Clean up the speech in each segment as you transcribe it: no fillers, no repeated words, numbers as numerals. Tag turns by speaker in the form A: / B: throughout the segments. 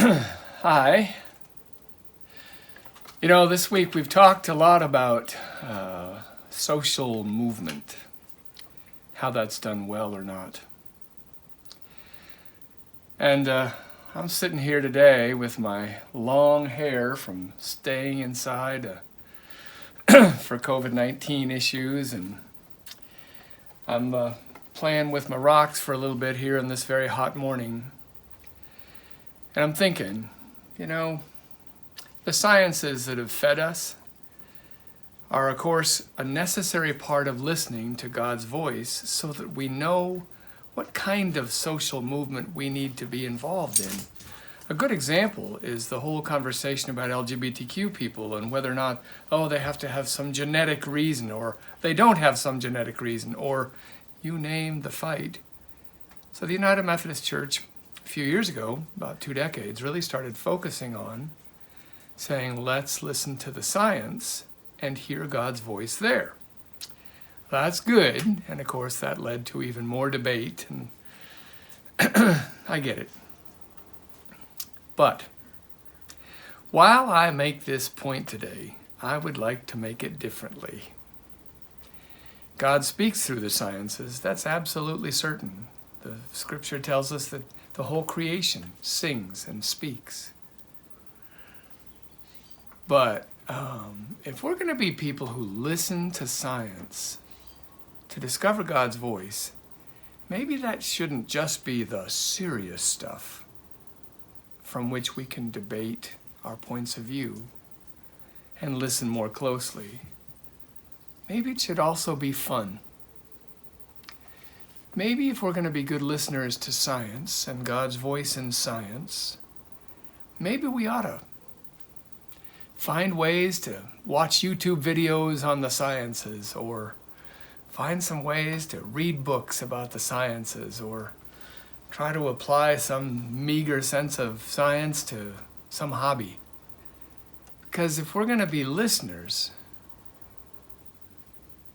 A: Hi. You know, this week we've talked a lot about social movement, how that's done well or not. And I'm sitting here today with my long hair from staying inside for COVID-19 issues, and I'm playing with my rocks for a little bit here on this very hot morning. And I'm thinking, you know, the sciences that have fed us are, of course, a necessary part of listening to God's voice so that we know what kind of social movement we need to be involved in. A good example is the whole conversation about LGBTQ people and whether or not, they have to have some genetic reason, or they don't have some genetic reason, or you name the fight. So the United Methodist Church, a few years ago, about 2 decades, really started focusing on saying, let's listen to the science and hear God's voice there. That's good, and of course that led to even more debate, and I get it. But while I make this point today, I would like to make it differently. God speaks through the sciences, that's absolutely certain. The scripture tells us that the whole creation sings and speaks. But if we're going to be people who listen to science to discover God's voice, maybe that shouldn't just be the serious stuff from which we can debate our points of view and listen more closely. Maybe it should also be fun. Maybe if we're going to be good listeners to science and God's voice in science, maybe we ought to find ways to watch YouTube videos on the sciences, or find some ways to read books about the sciences, or try to apply some meager sense of science to some hobby. Because if we're going to be listeners,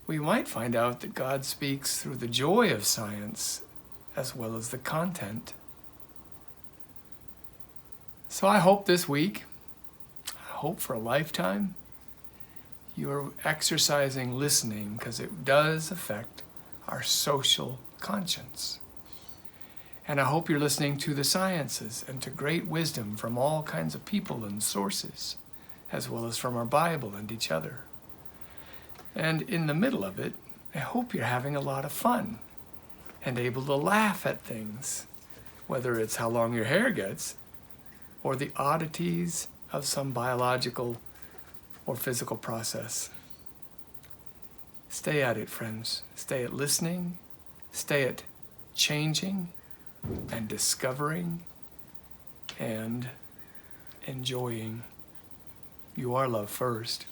A: we might find out that God speaks through the joy of science as well as the content. So I hope this week, I hope for a lifetime, you're exercising listening, because it does affect our social conscience. And I hope you're listening to the sciences and to great wisdom from all kinds of people and sources, as well as from our Bible and each other. And in the middle of it, I hope you're having a lot of fun and able to laugh at things, whether it's how long your hair gets or the oddities of some biological or physical process. Stay at it, friends. Stay at listening, stay at changing and discovering and enjoying. You are loved first.